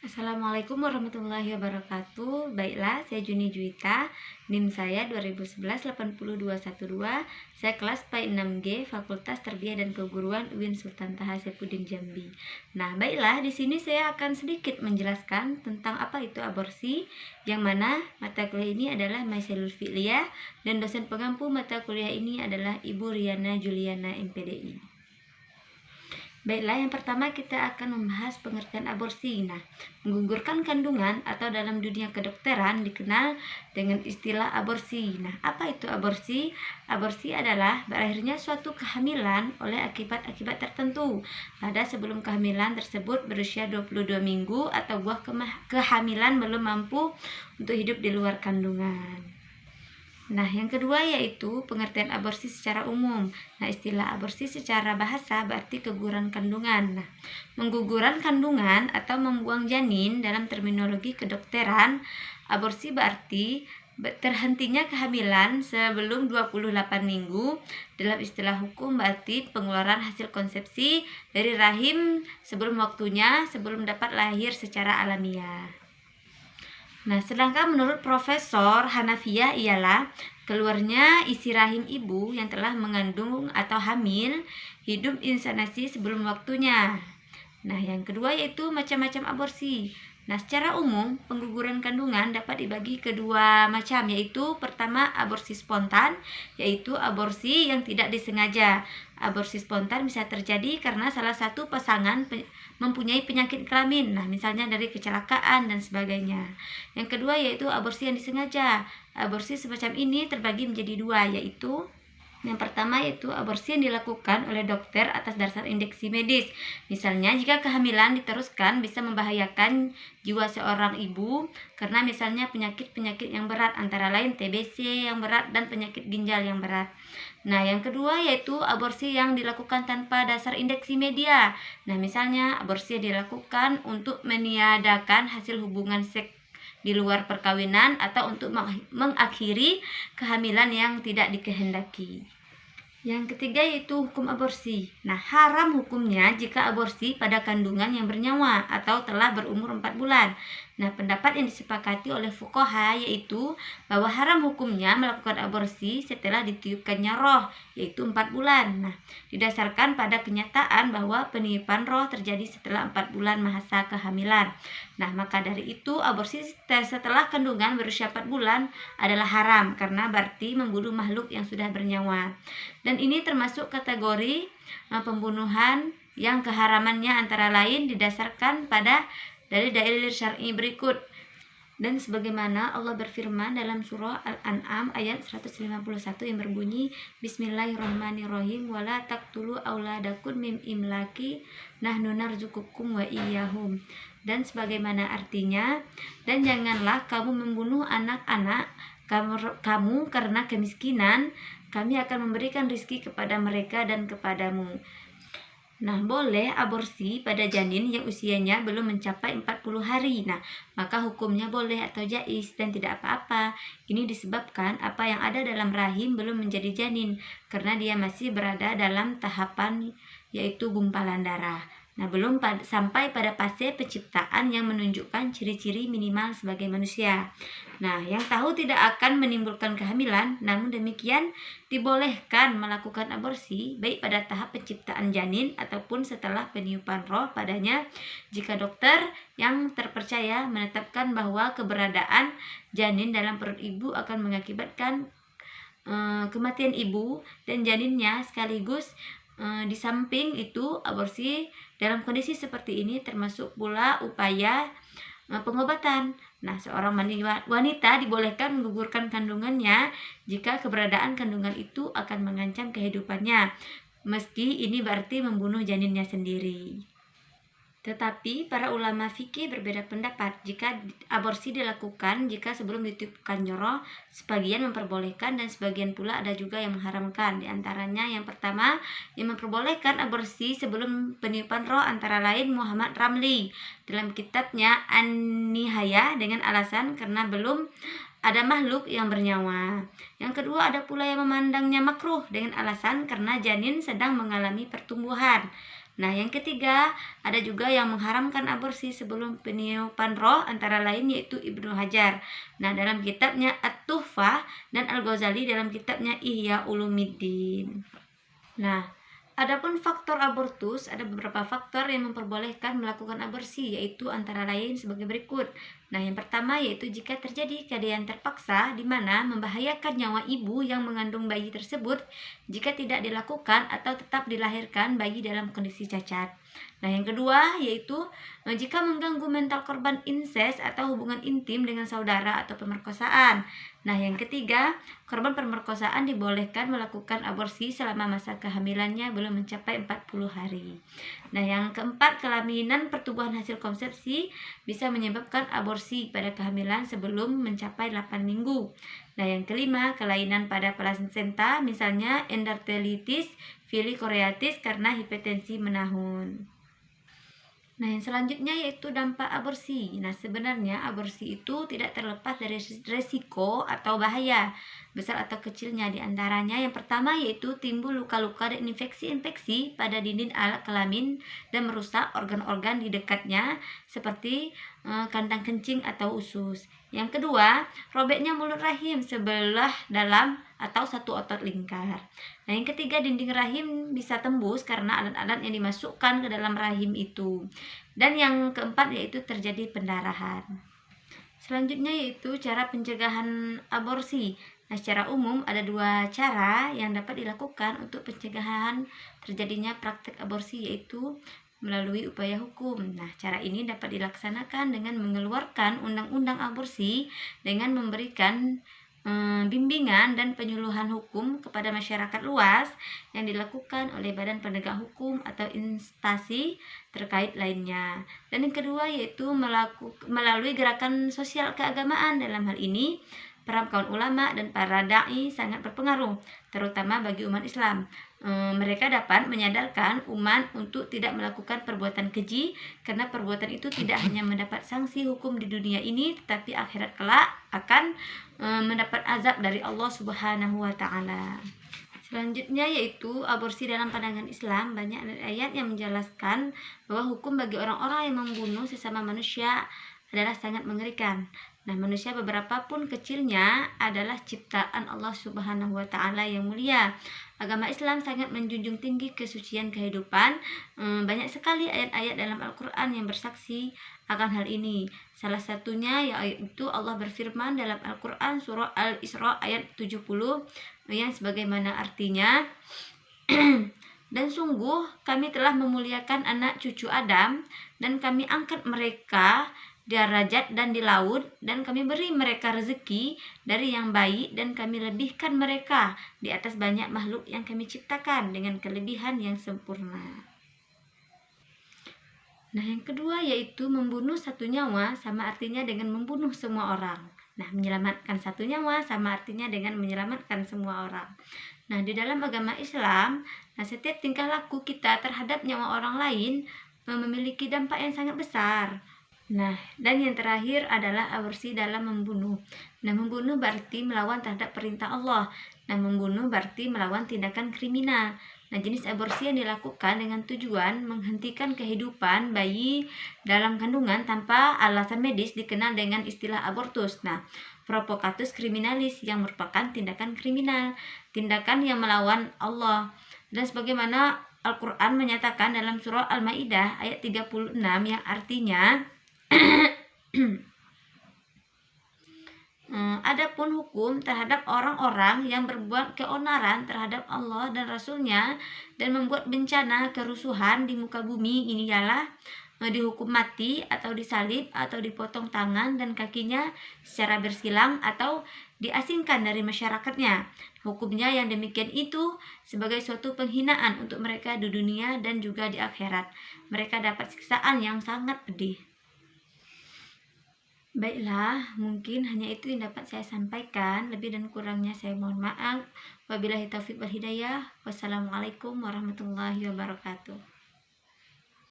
Assalamualaikum warahmatullahi wabarakatuh. Baiklah, saya Juni Juwita, NIM saya 2011-80212. Saya kelas PAI 6G, Fakultas Tarbiyah dan Keguruan UIN Sultan Taha Saifuddin Jambi. Nah, baiklah, di sini saya akan sedikit menjelaskan tentang apa itu aborsi, yang mana mata kuliah ini adalah Maiselul Fi'liyah dan dosen pengampu mata kuliah ini adalah Ibu Riana Juliana MPDI. Baiklah, yang pertama kita akan membahas pengertian aborsi. Nah, menggugurkan kandungan atau dalam dunia kedokteran dikenal dengan istilah aborsi. Nah, apa itu aborsi? Aborsi adalah berakhirnya suatu kehamilan oleh akibat-akibat tertentu pada sebelum kehamilan tersebut berusia 22 minggu atau buah kehamilan belum mampu untuk hidup di luar kandungan. Nah, yang kedua yaitu pengertian aborsi secara umum. Nah, istilah aborsi secara bahasa berarti keguguran kandungan. Nah, menggugurkan kandungan atau membuang janin dalam terminologi kedokteran, aborsi berarti terhentinya kehamilan sebelum 28 minggu. Dalam istilah hukum berarti pengeluaran hasil konsepsi dari rahim sebelum waktunya, sebelum dapat lahir secara alamiah. Nah, sedangkan menurut Profesor Hanafiyah ialah keluarnya isi rahim ibu yang telah mengandung atau hamil hidup inseminasi sebelum waktunya. Nah, yang kedua yaitu macam-macam aborsi. Nah, secara umum pengguguran kandungan dapat dibagi kedua macam, yaitu pertama aborsi spontan, yaitu aborsi yang tidak disengaja. Aborsi spontan bisa terjadi karena salah satu pasangan mempunyai penyakit kelamin, nah misalnya dari kecelakaan dan sebagainya. Yang kedua yaitu aborsi yang disengaja. Aborsi semacam ini terbagi menjadi dua, yaitu yang pertama yaitu aborsi yang dilakukan oleh dokter atas dasar indeksi medis. Misalnya jika kehamilan diteruskan bisa membahayakan jiwa seorang ibu karena misalnya penyakit-penyakit yang berat antara lain TBC yang berat dan penyakit ginjal yang berat. Nah, yang kedua yaitu aborsi yang dilakukan tanpa dasar indeksi media. Nah, misalnya aborsi yang dilakukan untuk meniadakan hasil hubungan seks di luar perkawinan atau untuk mengakhiri kehamilan yang tidak dikehendaki. Yang ketiga yaitu hukum aborsi. Nah, haram hukumnya jika aborsi pada kandungan yang bernyawa atau telah berumur 4 bulan. Nah, pendapat yang disepakati oleh fuqaha yaitu bahwa haram hukumnya melakukan aborsi setelah ditiupkannya roh, yaitu 4 bulan. Nah, didasarkan pada kenyataan bahwa peniupan roh terjadi setelah 4 bulan masa kehamilan. Nah, maka dari itu aborsi setelah kandungan berusia 4 bulan adalah haram karena berarti membunuh makhluk yang sudah bernyawa. Dan ini termasuk kategori pembunuhan yang keharamannya antara lain didasarkan pada dari dalil syar'i berikut. Dan sebagaimana Allah berfirman dalam surah Al-An'am ayat 151 yang berbunyi Bismillahirrahmanirrahim wala taqtulu auladakum min imlaki nahnu narzuqukum wa iyyahum. Dan sebagaimana artinya, dan janganlah kamu membunuh anak-anak kamu karena kemiskinan, kami akan memberikan rizki kepada mereka dan kepadamu. Nah, boleh aborsi pada janin yang usianya belum mencapai 40 hari. Nah, maka hukumnya boleh atau jais dan tidak apa-apa. Ini disebabkan apa yang ada dalam rahim belum menjadi janin karena dia masih berada dalam tahapan yaitu gumpalan darah. Nah, belum sampai pada fase penciptaan yang menunjukkan ciri-ciri minimal sebagai manusia. Nah, yang tahu tidak akan menimbulkan kehamilan, namun demikian dibolehkan melakukan aborsi baik pada tahap penciptaan janin ataupun setelah peniupan roh padanya jika dokter yang terpercaya menetapkan bahwa keberadaan janin dalam perut ibu akan mengakibatkan kematian ibu dan janinnya sekaligus. Di samping itu, aborsi dalam kondisi seperti ini termasuk pula upaya pengobatan. Nah, seorang wanita dibolehkan menggugurkan kandungannya jika keberadaan kandungan itu akan mengancam kehidupannya, meski ini berarti membunuh janinnya sendiri. Tetapi para ulama fikih berbeda pendapat jika aborsi dilakukan jika sebelum ditiupkan roh. Sebagian memperbolehkan dan sebagian pula ada juga yang mengharamkan. Di antaranya yang pertama yang memperbolehkan aborsi sebelum peniupan roh antara lain Muhammad Ramli dalam kitabnya An-Nihayah dengan alasan karena belum ada makhluk yang bernyawa. Yang kedua ada pula yang memandangnya makruh dengan alasan karena janin sedang mengalami pertumbuhan. Nah, yang ketiga, ada juga yang mengharamkan aborsi sebelum peniupan roh, antara lain yaitu Ibnu Hajar. Nah, dalam kitabnya At-Tuhfah dan Al-Ghazali dalam kitabnya Ihya Ulumuddin. Nah, adapun faktor abortus, ada beberapa faktor yang memperbolehkan melakukan aborsi, yaitu antara lain sebagai berikut. Nah, yang pertama yaitu jika terjadi keadaan terpaksa di mana membahayakan nyawa ibu yang mengandung bayi tersebut jika tidak dilakukan atau tetap dilahirkan bayi dalam kondisi cacat. Nah, yang kedua yaitu jika mengganggu mental korban incest atau hubungan intim dengan saudara atau pemerkosaan. Nah, yang ketiga, korban pemerkosaan dibolehkan melakukan aborsi selama masa kehamilannya belum mencapai 40 hari. Nah, yang keempat, kelaminan pertumbuhan hasil konsepsi bisa menyebabkan aborsi pada kehamilan sebelum mencapai 8 minggu. Nah, yang kelima, kelainan pada plasenta, misalnya endarteritis filochoroides karena hipertensi menahun. Nah, yang selanjutnya yaitu dampak aborsi. Nah, sebenarnya aborsi itu tidak terlepas dari resiko atau bahaya, besar atau kecilnya. Di antaranya yang pertama yaitu timbul luka-luka dan infeksi-infeksi pada dinding alat kelamin dan merusak organ-organ di dekatnya seperti kandang kencing atau usus. Yang kedua, robeknya mulut rahim sebelah dalam atau satu otot lingkar. Nah, yang ketiga, dinding rahim bisa tembus karena alat-alat yang dimasukkan ke dalam rahim itu. Dan yang keempat yaitu terjadi pendarahan. Selanjutnya yaitu cara pencegahan aborsi. Nah, secara umum ada dua cara yang dapat dilakukan untuk pencegahan terjadinya praktek aborsi, yaitu melalui upaya hukum. Nah, cara ini dapat dilaksanakan dengan mengeluarkan undang-undang aborsi dengan memberikan bimbingan dan penyuluhan hukum kepada masyarakat luas yang dilakukan oleh badan penegak hukum atau instansi terkait lainnya. Dan yang kedua yaitu melalui gerakan sosial keagamaan. Dalam hal ini peran kaum ulama dan para dai sangat berpengaruh, terutama bagi umat Islam. Mereka dapat menyadarkan umat untuk tidak melakukan perbuatan keji, karena perbuatan itu tidak hanya mendapat sanksi hukum di dunia ini, tetapi akhirat kelak akan mendapat azab dari Allah Subhanahu wa Ta'ala. Selanjutnya yaitu aborsi dalam pandangan Islam. Banyak ayat yang menjelaskan bahwa hukum bagi orang-orang yang membunuh sesama manusia adalah sangat mengerikan. Nah, manusia beberapa pun kecilnya adalah ciptaan Allah Subhanahu wa Ta'ala yang mulia. Agama Islam sangat menjunjung tinggi kesucian kehidupan. Banyak sekali ayat-ayat dalam Al-Quran yang bersaksi akan hal ini. Salah satunya yaitu Allah berfirman dalam Al-Quran surah Al-Isra ayat 70 yang sebagaimana artinya dan sungguh kami telah memuliakan anak cucu Adam dan kami angkat mereka derajat dan di laut, dan kami beri mereka rezeki dari yang baik, dan kami lebihkan mereka di atas banyak makhluk yang kami ciptakan dengan kelebihan yang sempurna. Nah, yang kedua yaitu membunuh satu nyawa sama artinya dengan membunuh semua orang. Nah, menyelamatkan satu nyawa sama artinya dengan menyelamatkan semua orang. Nah, di dalam agama Islam, setiap tingkah laku kita terhadap nyawa orang lain memiliki dampak yang sangat besar. Nah, dan yang terakhir adalah aborsi dalam membunuh. Nah, membunuh berarti melawan terhadap perintah Allah. Nah, membunuh berarti melawan tindakan kriminal. Nah, jenis aborsi yang dilakukan dengan tujuan menghentikan kehidupan bayi dalam kandungan tanpa alasan medis dikenal dengan istilah abortus. Nah, provocatus criminalis yang merupakan tindakan kriminal, tindakan yang melawan Allah. Dan sebagaimana Al-Quran menyatakan dalam surah Al-Maidah ayat 36 yang artinya adapun hukum terhadap orang-orang yang berbuat keonaran terhadap Allah dan Rasul-Nya dan membuat bencana kerusuhan di muka bumi, ini ialah dihukum mati atau disalib atau dipotong tangan dan kakinya secara bersilang atau diasingkan dari masyarakatnya. Hukumnya yang demikian itu sebagai suatu penghinaan untuk mereka di dunia dan juga di akhirat. Mereka dapat siksaan yang sangat pedih. Baiklah, mungkin hanya itu yang dapat saya sampaikan. Lebih dan kurangnya saya mohon maaf. Wabillahi taufiq wal hidayah. Wassalamualaikum warahmatullahi wabarakatuh.